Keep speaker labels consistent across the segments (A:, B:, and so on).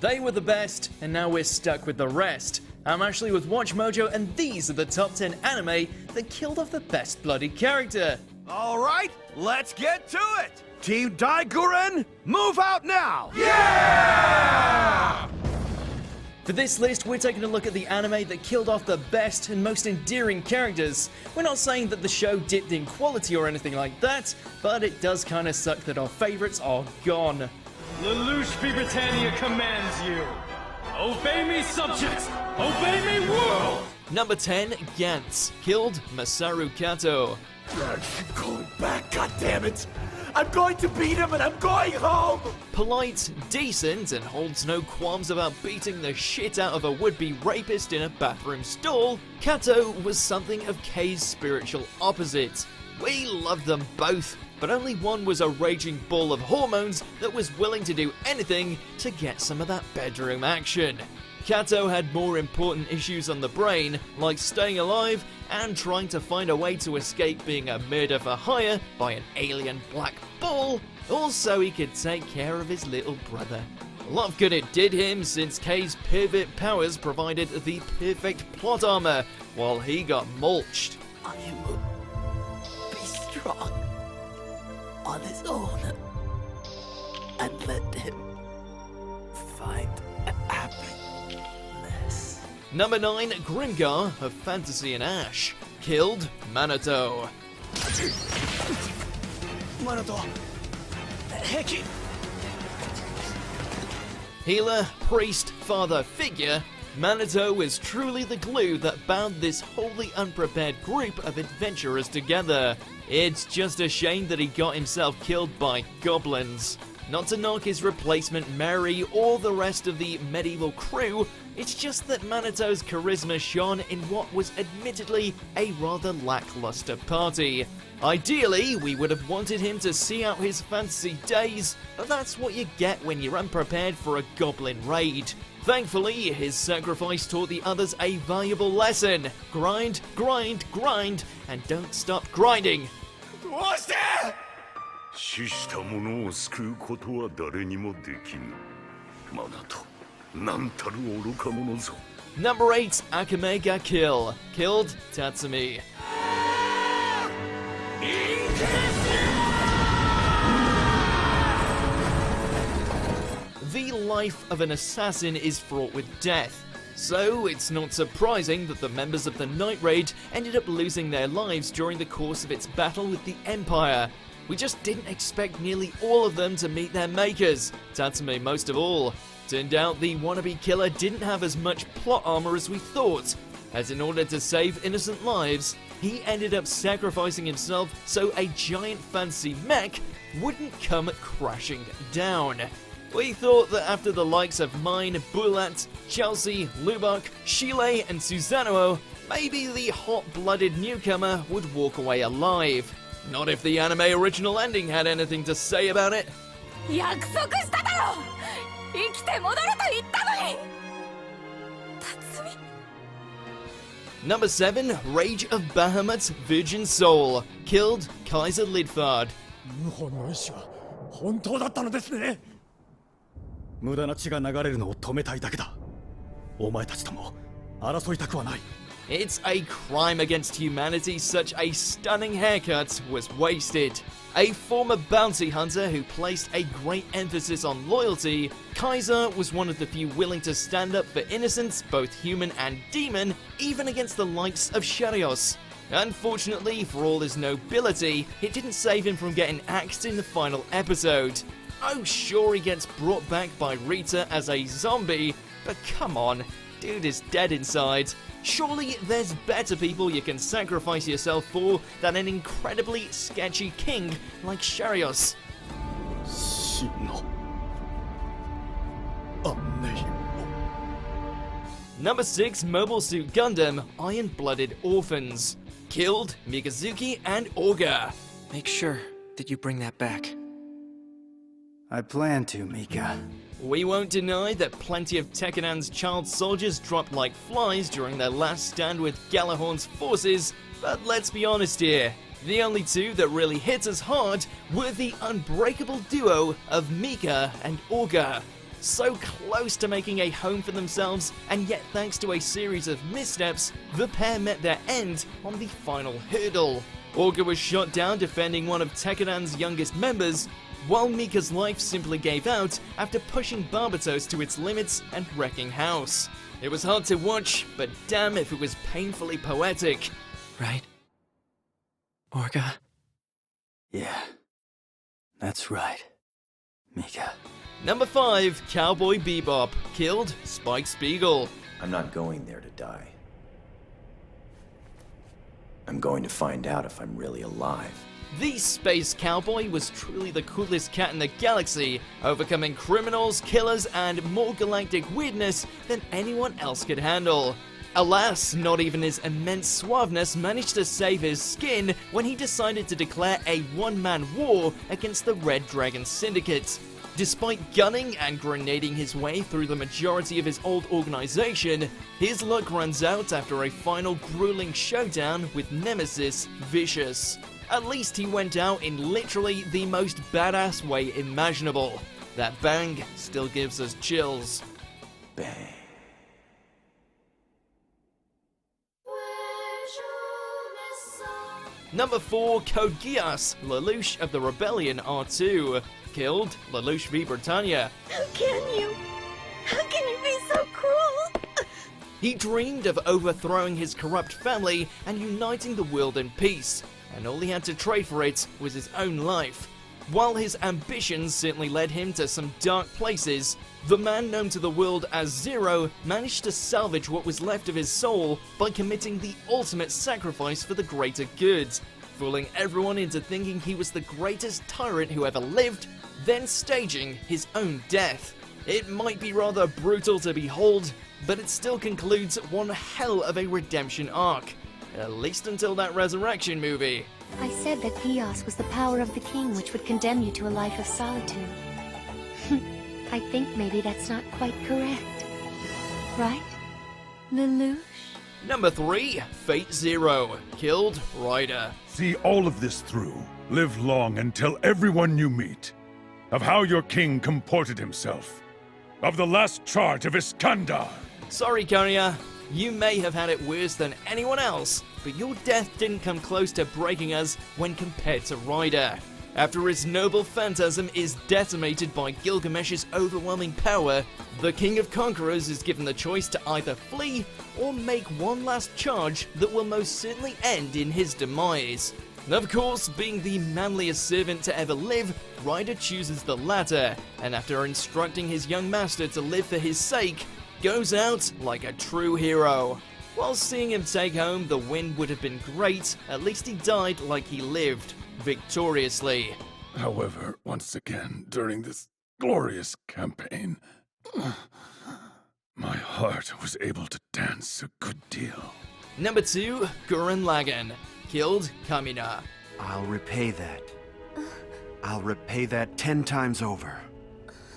A: They were the best, and now we're stuck with the rest. I'm Ashley with Watch Mojo, and these are the top 10 anime that killed off the best bloodied character.
B: Alright, let's get to it! Team Daiguren, move out now!
A: Yeah! For this list, we're taking a look at the anime that killed off the best and most endearing characters. We're not saying that the show dipped in quality or anything like that, but it does kinda suck that our favorites are gone.
C: Lelouch Britannia commands you. Obey me, subjects! Obey me, world!
A: Number 10, Gantz, killed Masaru Kato.
D: I keep going back, goddammit! I'm going to beat him and I'm going home!
A: Polite, decent, and holds no qualms about beating the shit out of a would-be rapist in a bathroom stall, Kato was something of Kei's spiritual opposite. We loved them both, but only one was a raging ball of hormones that was willing to do anything to get some of that bedroom action. Kato had more important issues on the brain, like staying alive and trying to find a way to escape being a murder for hire by an alien black ball, also he could take care of his little brother. A lot of good it did him, since Kei's pervert powers provided the perfect plot armor, while he got mulched.
D: I will be strong on his own and let him find happiness.
A: Number 9, Grimgar of Fantasy and Ash, killed Minato. Healer, priest, father figure, Minato is truly the glue that bound this wholly unprepared group of adventurers together. It's just a shame that he got himself killed by goblins. Not to knock his replacement Mary or the rest of the medieval crew, it's just that Manato's charisma shone in what was admittedly a rather lackluster party. Ideally, we would have wanted him to see out his fantasy days, but that's what you get when you're unprepared for a goblin raid. Thankfully, his sacrifice taught the others a valuable lesson. Grind, grind, grind, and don't stop grinding.
D: What's that?
E: 死した者を救うことは誰にもできぬ。マナト、なんたる愚か者ぞ。
A: Number 8, Akame ga Kill, killed Tatsumi. The life of an assassin is fraught with death, so it's not surprising that the members of the Night Raid ended up losing their lives during the course of its battle with the Empire. We just didn't expect nearly all of them to meet their makers, Tatsumi most of all. Turned out the wannabe killer didn't have as much plot armor as we thought, as in order to save innocent lives, he ended up sacrificing himself so a giant fantasy mech wouldn't come crashing down. We thought that after the likes of mine, Bulat, Chelsea, Lubak, Shile, and Susanoo, maybe the hot-blooded newcomer would walk away alive. Not if the anime original ending had anything to say about it. Number 7, Rage of Bahamut's Virgin Soul, killed Kaiser Lidfard.
D: 本当だったのですね。無駄な血が流れるのを止めたいだけだ。お前たちとも争いたくはない。
A: It's a crime against humanity such a stunning haircut was wasted. A former bounty hunter who placed a great emphasis on loyalty, Kaiser was one of the few willing to stand up for innocence, both human and demon, even against the likes of Sharios. Unfortunately, for all his nobility, it didn't save him from getting axed in the final episode. Oh sure, he gets brought back by Rita as a zombie, but come on, dude is dead inside. Surely there's better people you can sacrifice yourself for than an incredibly sketchy king like Sharios. Number 6, Mobile Suit Gundam, Iron-Blooded Orphans, killed Mikazuki and Orga.
F: Make sure that you bring that back.
G: I plan to, Mika.
A: We won't deny that plenty of Tekkenan's child soldiers dropped like flies during their last stand with Galahorn's forces, but let's be honest here, the only two that really hit us hard were the unbreakable duo of Mika and Orga. so close to making a home for themselves, and yet thanks to a series of missteps, the pair met their end on the final hurdle. Orga was shot down defending one of Tekkenan's youngest members, while Mika's life simply gave out after pushing Barbatos to its limits and wrecking house. It was hard to watch, but damn if it was painfully poetic.
F: Right? Orga?
G: Yeah, that's right, Mika.
A: Number 5, Cowboy Bebop, killed Spike Spiegel.
H: I'm not going there to die. I'm going to find out if I'm really alive.
A: The Space Cowboy was truly the coolest cat in the galaxy, overcoming criminals, killers, and more galactic weirdness than anyone else could handle. Alas, not even his immense suaveness managed to save his skin when he decided to declare a one-man war against the Red Dragon Syndicate. Despite gunning and grenading his way through the majority of his old organization, his luck runs out after a final grueling showdown with Nemesis Vicious. At least he went out in literally the most badass way imaginable. That bang still gives us chills.
H: Bang.
A: Number 4, Code Geass, Lelouch of the Rebellion R2, killed Lelouch v Britannia.
I: How can you? How can you be so cruel?
A: He dreamed of overthrowing his corrupt family and uniting the world in peace, and all he had to trade for it was his own life. While his ambitions certainly led him to some dark places, the man known to the world as Zero managed to salvage what was left of his soul by committing the ultimate sacrifice for the greater good, fooling everyone into thinking he was the greatest tyrant who ever lived, then staging his own death. It might be rather brutal to behold, but it still concludes one hell of a redemption arc. At least until that resurrection movie.
I: I said that Geass was the power of the king which would condemn you to a life of solitude. I think maybe that's not quite correct. Right? Lelouch?
A: Number 3, FateZero, killed Ryder.
E: See all of this through. Live long and tell everyone you meet of how your king comported himself. Of the last charge of Iskandar.
A: Sorry, Karya. You may have had it worse than anyone else, but your death didn't come close to breaking us when compared to Ryder. After his noble phantasm is decimated by Gilgamesh's overwhelming power, the King of Conquerors is given the choice to either flee or make one last charge that will most certainly end in his demise. Of course, being the manliest servant to ever live, Ryder chooses the latter, and after instructing his young master to live for his sake, goes out like a true hero. While seeing him take home the win would have been great, at least he died like he lived, victoriously.
E: However, once again, during this glorious campaign, my heart was able to dance a good deal.
A: Number 2, Gurren Lagann, killed Kamina.
B: I'll repay that. I'll repay that 10 times over.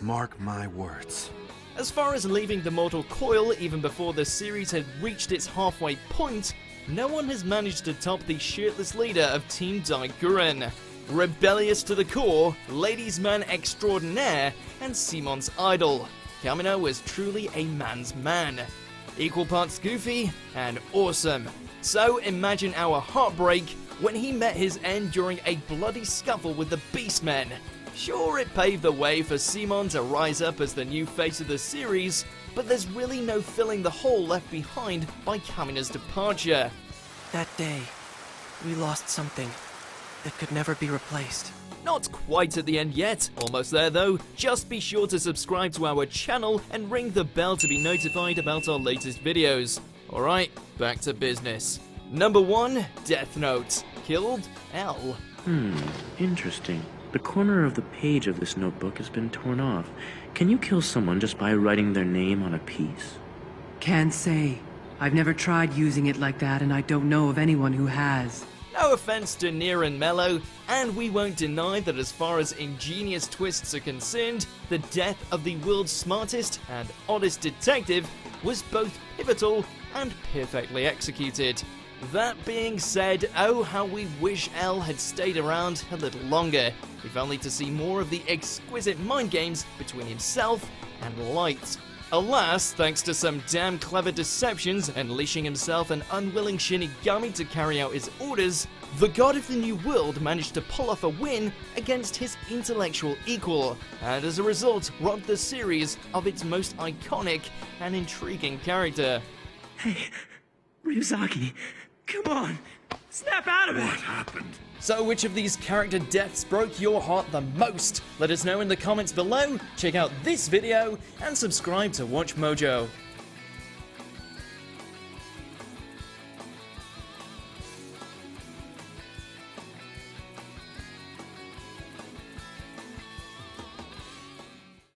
B: Mark my words.
A: As far as leaving the mortal coil even before the series had reached its halfway point, no one has managed to top the shirtless leader of Team Daiguren. Rebellious to the core, ladies' man extraordinaire, and Simon's idol, Kamina was truly a man's man. Equal parts goofy and awesome. So imagine our heartbreak when he met his end during a bloody scuffle with the Beastmen. Sure, it paved the way for Simon to rise up as the new face of the series, but there's really no filling the hole left behind by Kamina's departure.
F: That day, we lost something that could never be replaced.
A: Not quite at the end yet, almost there though. Just be sure to subscribe to our channel and ring the bell to be notified about our latest videos. Alright, back to business. Number 1, Death Note, killed L.
J: Interesting. The corner of the page of this notebook has been torn off. Can you kill someone just by writing their name on a piece?
K: Can't say. I've never tried using it like that, and I don't know of anyone who has.
A: No offense to Nier and Mello, and we won't deny that as far as ingenious twists are concerned, the death of the world's smartest and oddest detective was both pivotal and perfectly executed. That being said, oh how we wish L had stayed around a little longer, if only to see more of the exquisite mind games between himself and Light. Alas, thanks to some damn clever deceptions, unleashing himself an unwilling Shinigami to carry out his orders, the God of the New World managed to pull off a win against his intellectual equal, and as a result robbed the series of its most iconic and intriguing character.
J: Hey, Ryuzaki, come on, snap out of it!
E: What happened?
A: So which of these character deaths broke your heart the most? Let us know in the comments below, check out this video, and subscribe to Watch Mojo.